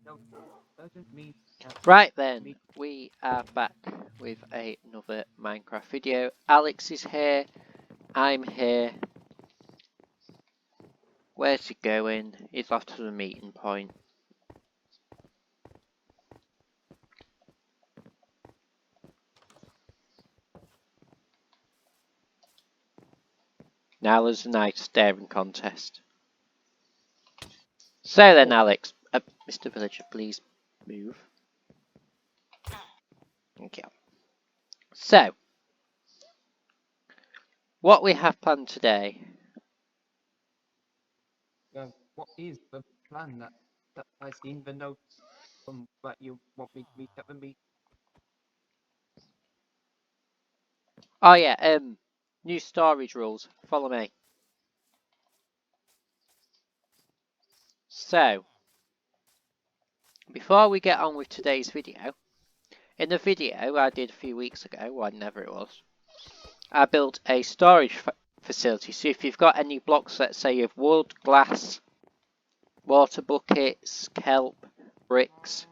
no, doesn't mean that Right then, me. we are back with another Minecraft video. Alex is here, I'm here. Where's he going? He's off to the meeting point. Now there's a nice staring contest. So then, Alex, Mr. Villager, please move. Thank you. So, what we have planned today. What is the plan that I seen the note from that you want me to meet up with me? Oh yeah, new storage rules. Follow me. So, before we get on with today's video, in the video I did a few weeks ago, whenever it was, I built a storage facility. So if you've got any blocks, let's say you have wood, glass, water buckets, kelp, bricks,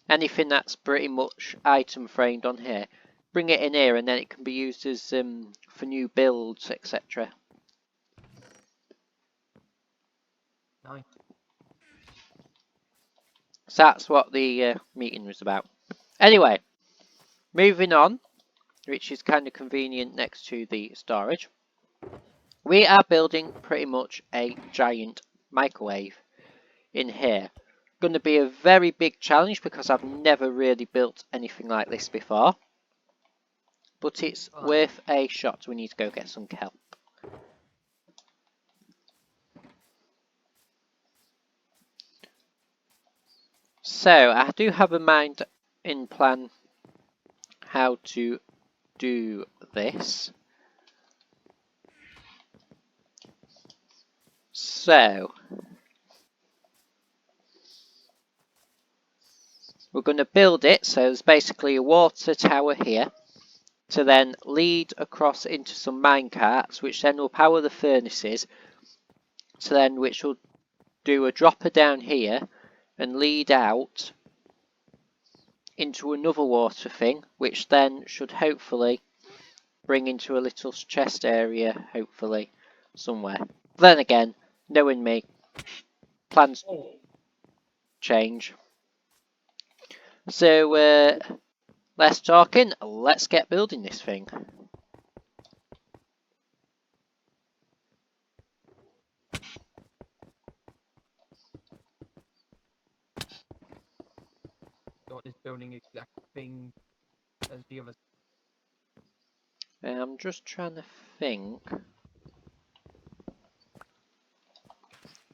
anything that's pretty much item framed on here, bring it in here and then it can be used as for new builds, etc. Nice. So that's what the meeting was about. Anyway, moving on, which is kind of convenient next to the storage. We are building pretty much a giant microwave in here. Going to be a very big challenge because I've never really built anything like this before. But it's worth a shot. We need to go get some kelp. So I do have a mind in plan how to do this. So we're going to build it. So there's basically a water tower here to then lead across into some minecarts, which then will power the furnaces. So then which will do a dropper down here and lead out into another water thing, which then should hopefully bring into a little chest area, hopefully, somewhere. Then again, knowing me, plans change. So, less talking, let's get building this thing. Got this building exact thing as the others. I'm just trying to think.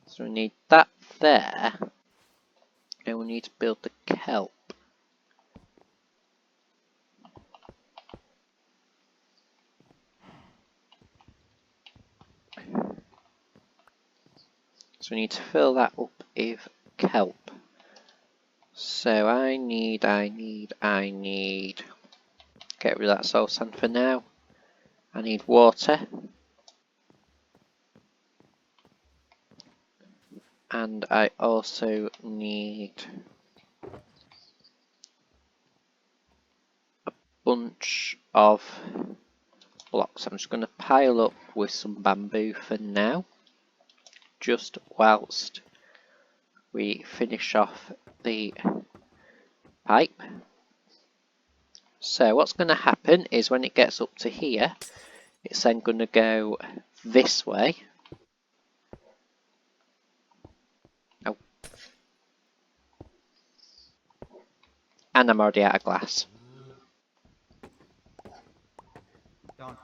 So we need that there. And we need to build the kelp. So we need to fill that up with kelp. So I need, get rid of that soul sand for now. I need water. And I also need a bunch of blocks. I'm just going to pile up with some bamboo for now. Just whilst we finish off the pipe. So what's going to happen is when it gets up to here, it's then going to go this way. Oh. And I'm already out of glass. Done.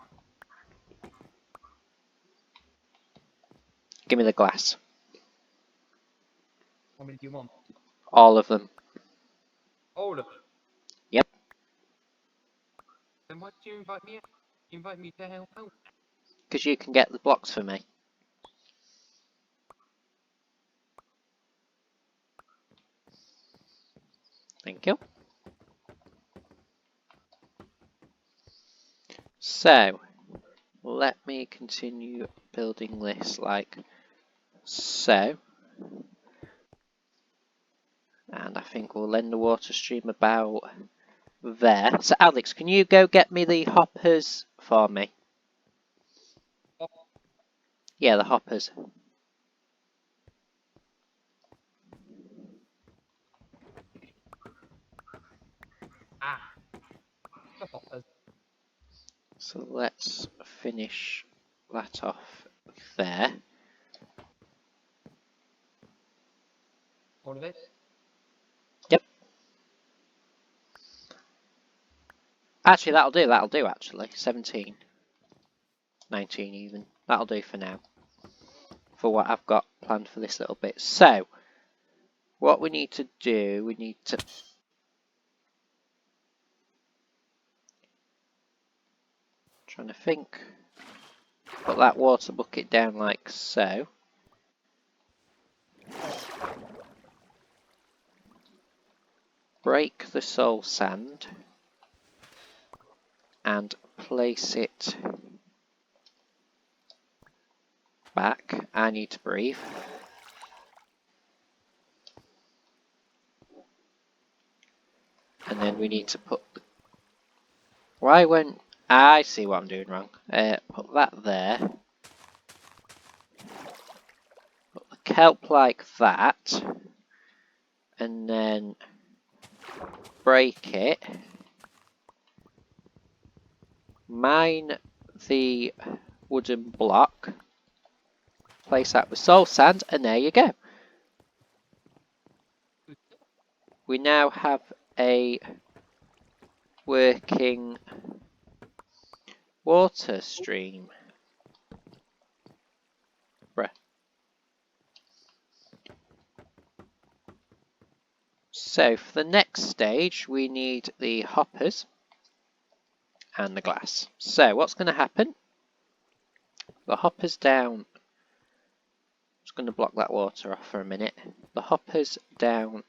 Give me the glass. How many do you want? All of them. All of them. Yep. Then why did you invite me? Invite me to help out? Because you can get the blocks for me. Thank you. So, let me continue building this like so. And I think we'll end the water stream about there. So Alex, can you go get me the hoppers for me? Yeah, the hoppers. Ah, the hoppers. So let's finish that off there. All of it. Yep. Actually, that'll do actually. 17. 19 even. That'll do for now. For what I've got planned for this little bit. So, what we need to do, we need to... Trying to think. Put that water bucket down like so. Break the soul sand. And place it back. I need to breathe. And then we need to put the... Why won't... I see what I'm doing wrong. Put that there. Put the kelp like that. And then break it. Mine the wooden block. Place that with soul sand, and there you go. We now have a working water stream. Bruh. So for the next stage, we need the hoppers and the glass. So what's going to happen? The hoppers down. Just going to block that water off for a minute. The hoppers down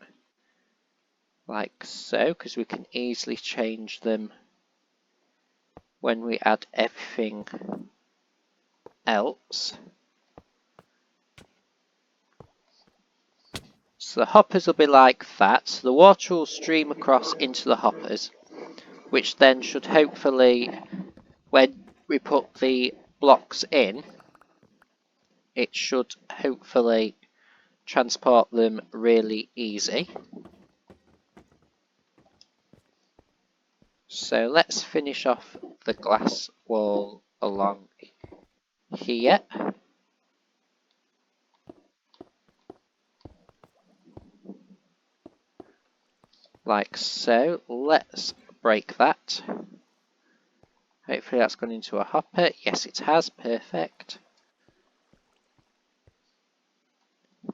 like so, because we can easily change them when we add everything else. So the hoppers will be like that. So the water will stream across into the hoppers, which then should hopefully, when we put the blocks in, it should hopefully transport them really easy. So let's finish off the glass wall along here. Like so. Let's break that. Hopefully that's gone into a hopper. Yes, it has. Perfect.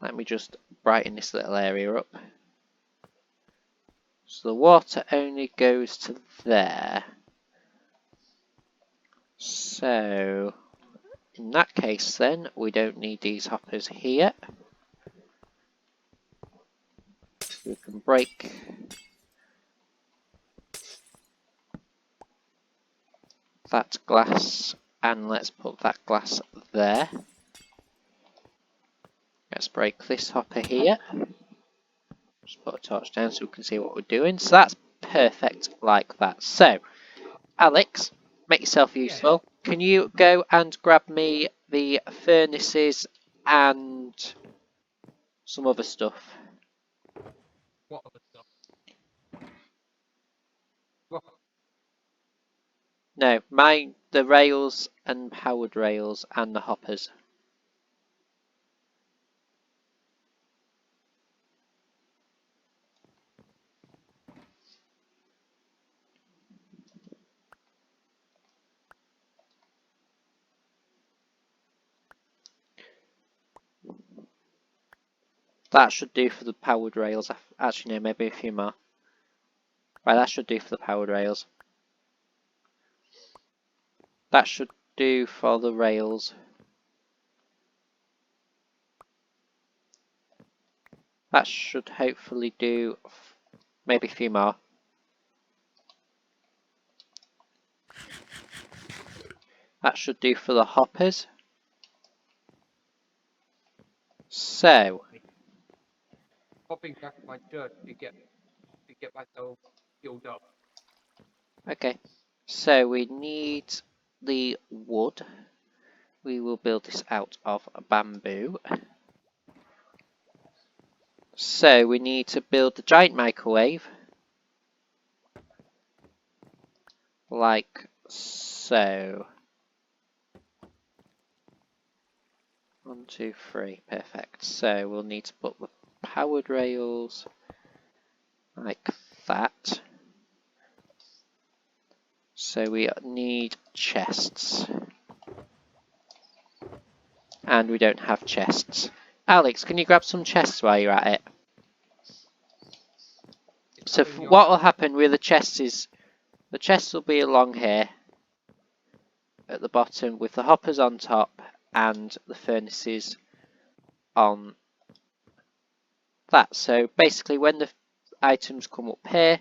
Let me just brighten this little area up. So the water only goes to there. So in that case then, we don't need these hoppers here. We can break that glass and let's put that glass there. Let's break this hopper here. Just put a torch down so we can see what we're doing. So that's perfect like that. So, Alex, make yourself useful. Yeah. Can you go and grab me the furnaces and some other stuff? What other stuff? What? No, the rails and powered rails and the hoppers. That should do for the powered rails. Actually, no, maybe a few more. Right, that should do for the powered rails. That should do for the rails. That should hopefully do maybe a few more. That should do for the hoppers. So, popping back my church to get myself healed up. Okay, so we need the wood. We will build this out of bamboo. So we need to build the giant microwave. Like so. 1, 2, 3, perfect. So we'll need to put the powered rails like that. So we need chests. And we don't have chests. Alex, can you grab some chests while you're at it? So what will happen with the chests is, the chests will be along here at the bottom with the hoppers on top and the furnaces on that. So basically when the items come up here,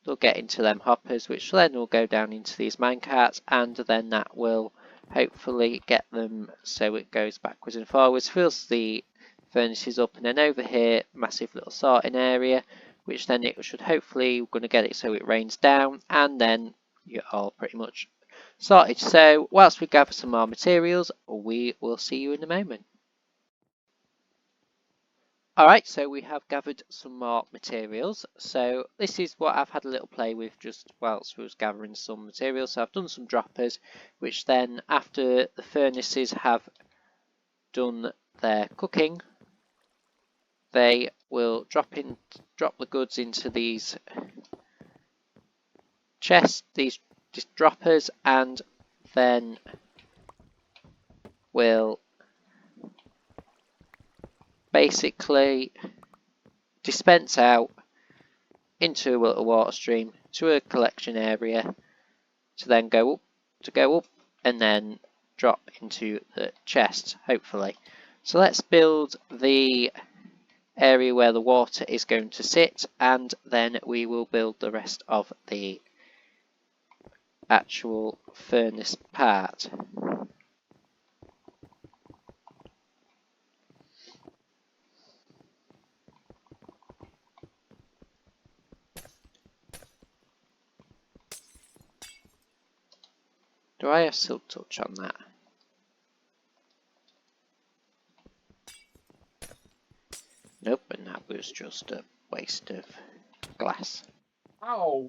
they'll get into them hoppers, which then will go down into these minecarts, and then that will hopefully get them so it goes backwards and forwards, fills the furnaces up, and then over here, massive little sorting area, which then it should hopefully, we're going to get it so it rains down, and then you're all pretty much sorted. So whilst we gather some more materials, we will see you in a moment. Alright, so we have gathered some more materials. So this is what I've had a little play with just whilst we was gathering some materials. So I've done some droppers, which then after the furnaces have done their cooking, they will drop the goods into these chests, these droppers, and then will basically dispense out into a little water stream to a collection area to then go up and then drop into the chest, hopefully. So let's build the area where the water is going to sit, and then we will build the rest of the actual furnace part. Do I have silk touch on that? Nope, and that was just a waste of glass. Ow!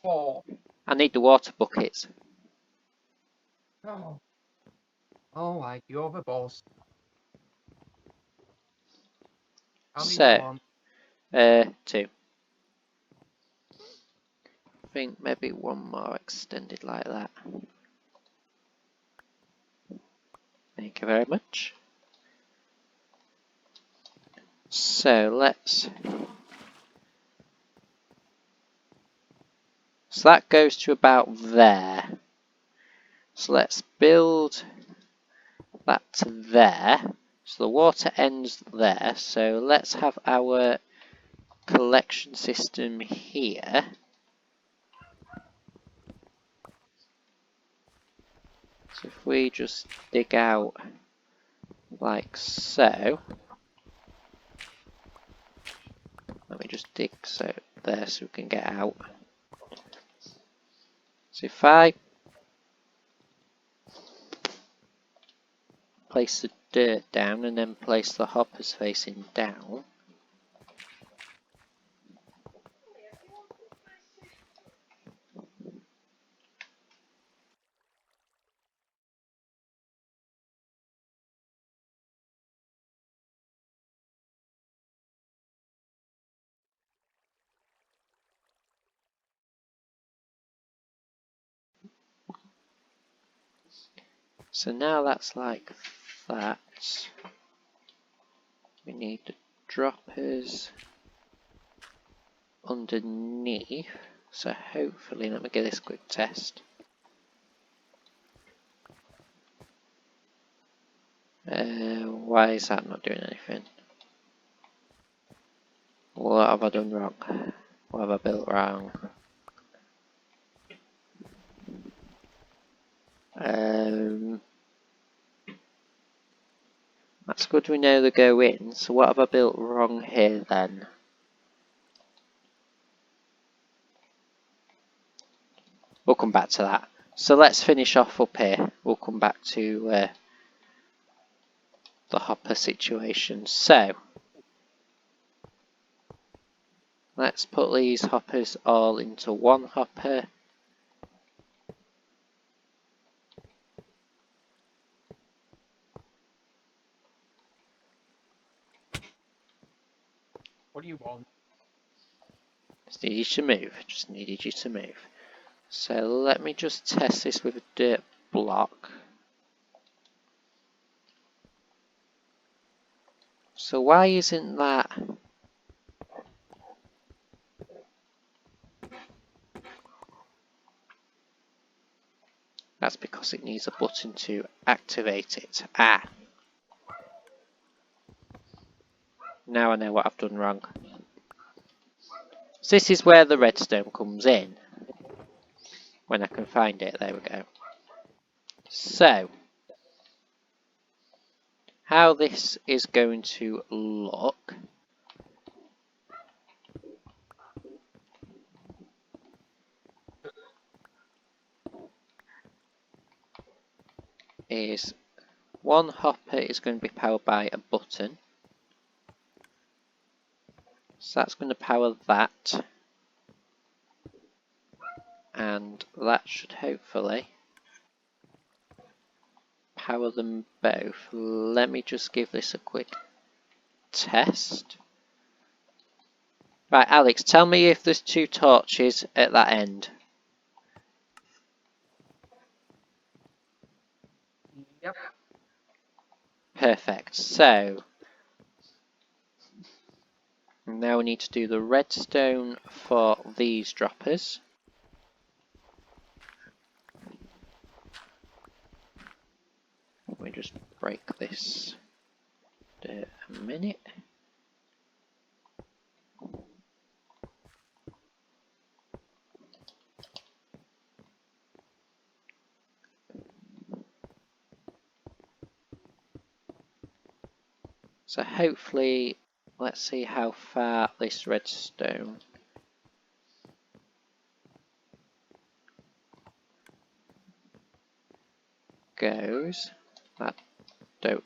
Oh. I need the water buckets. Oh. Alright, you're the boss. How many do you want? 2. I think maybe one more extended like that. Thank you very much. So that goes to about there. So let's build that to there. So the water ends there. So let's have our collection system here. So if we just dig out like so. Let me just dig so there so we can get out. So if I place the dirt down and then place the hoppers facing down. So now that's like that. We need the droppers underneath. So hopefully, let me get this quick test. Why is that not doing anything? What have I done wrong? What have I built wrong? That's good, we know they go in. So what have I built wrong here then? We'll come back to that. So let's finish off up here. We'll come back to the hopper situation. So let's put these hoppers all into one hopper. What do you want? Just needed you to move. Just needed you to move. So let me just test this with a dirt block. So why isn't that? That's because it needs a button to activate it. Ah. Now I know what I've done wrong. So this is where the redstone comes in. When I can find it, there we go. So, how this is going to look is one hopper is going to be powered by a button. So that's going to power that. And that should hopefully power them both. Let me just give this a quick test. Right, Alex, tell me if there's two torches at that end. Yep. Perfect. So, now we need to do the redstone for these droppers. Let me just break this a minute. So hopefully, let's see how far this redstone goes. That don't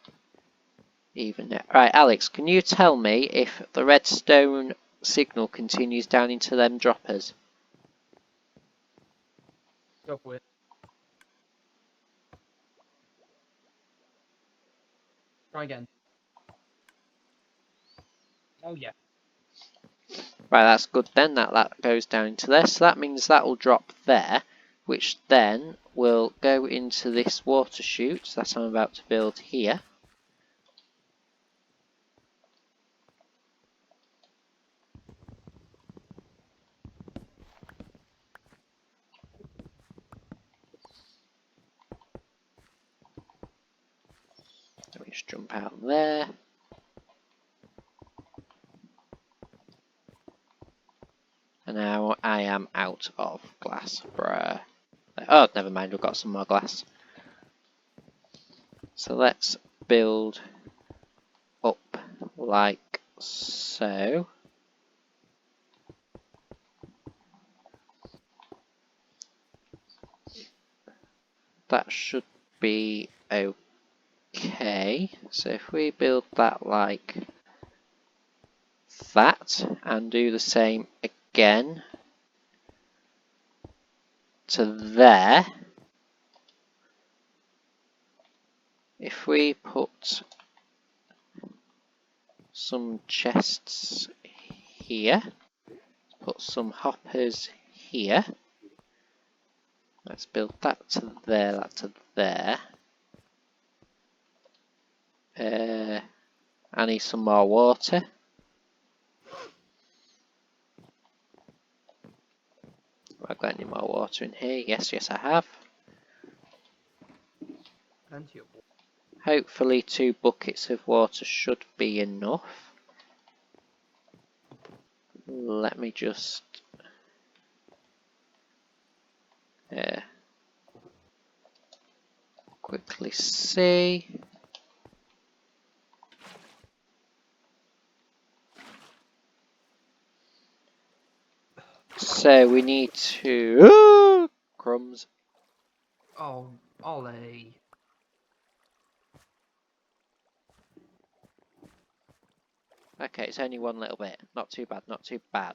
even know. Right, Alex, can you tell me if the redstone signal continues down into them droppers? Go for it. Try again. Oh yeah. Right, that's good then, that goes down into there. So that means that will drop there, which then will go into this water chute that I'm about to build here. Let me just jump out there. And now I am out of glass. Bruh. Oh, never mind, we've got some more glass. So let's build up like so. That should be okay. So if we build that like that and do the same again to there. If we put some chests here, put some hoppers here. Let's build that to there, that to there. I need some more water. Have I got any more water in here? Yes, yes I have. Plenty of water. Hopefully 2 buckets of water should be enough. Let me just quickly see. So we need to... crumbs. Oh, Ollie. Okay, it's only one little bit. Not too bad, not too bad.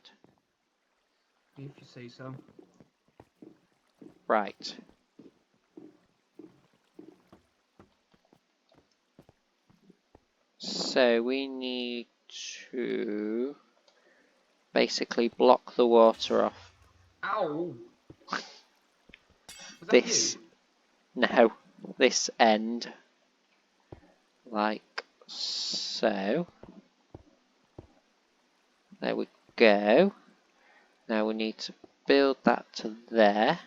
If you say so. Right. So we need to basically block the water off Ow! Was that this, you? no, this end, like so. There we go. Now we need to build that to there.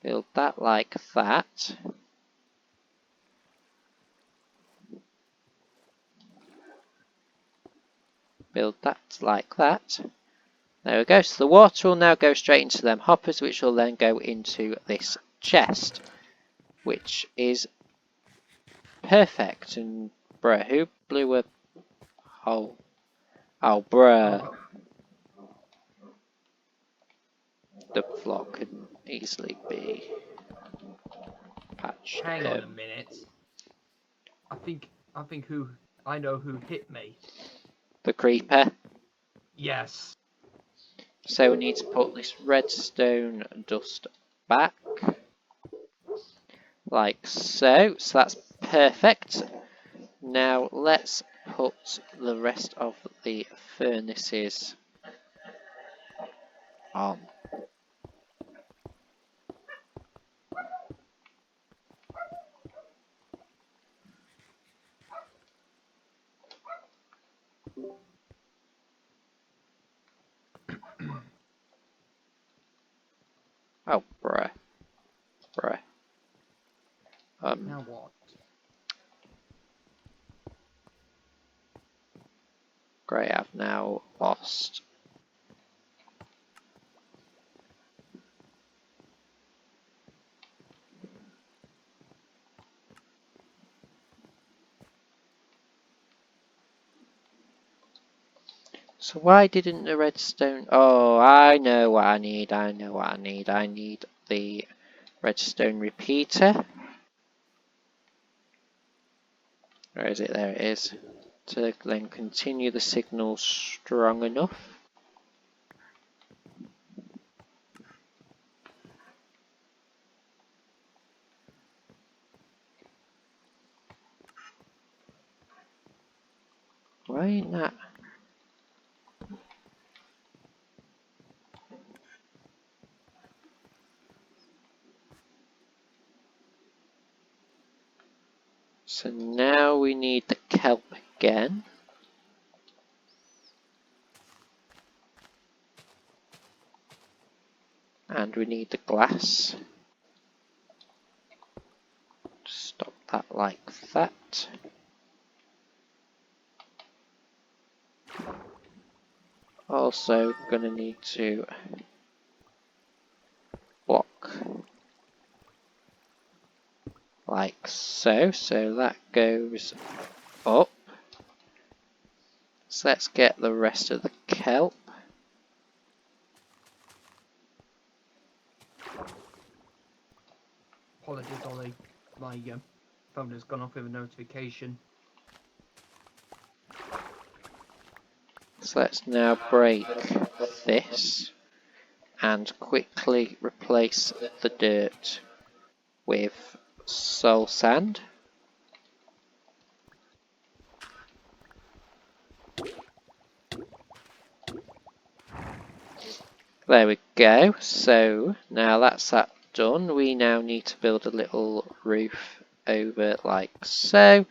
Build that like that. Build that like that. There we go. So the water will now go straight into them hoppers, which will then go into this chest, which is perfect. And bruh, who blew a hole? Oh, bruh. Oh, The block could easily be patched hang on a up. minute. I think I know who hit me. The creeper. Yes. So we need to put this redstone dust back. Like so. So that's perfect. Now let's put the rest of the furnaces on. Oh, bruh. Bruh. Now what? Great, I've now lost. So why didn't the redstone... Oh, I know what I need. I know what I need. I need the redstone repeater. Where is it? There it is. To then continue the signal strong enough. Why ain't that? So now we need the kelp again. And we need the glass. Stop that like that. Also gonna need to block like so. So that goes up. So let's get the rest of the kelp. Apologies, Ollie. My phone has gone off with a notification. So let's now break this and quickly replace the dirt with soul sand. There we go. So now that's that done, we now need to build a little roof over like so,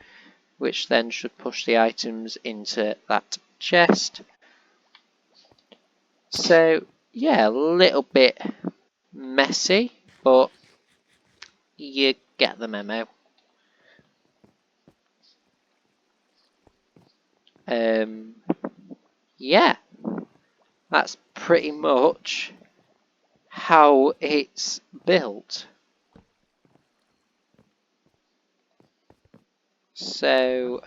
which then should push the items into that chest. So yeah, a little bit messy, but you get the memo. Yeah, that's pretty much how it's built. So,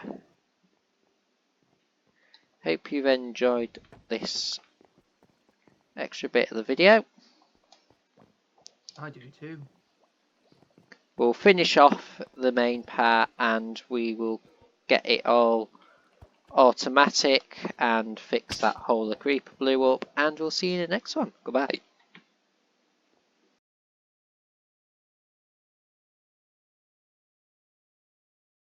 hope you've enjoyed this extra bit of the video. I do too. We'll finish off the main part and we will get it all automatic and fix that hole the creeper blew up, and we'll see you in the next one. Goodbye.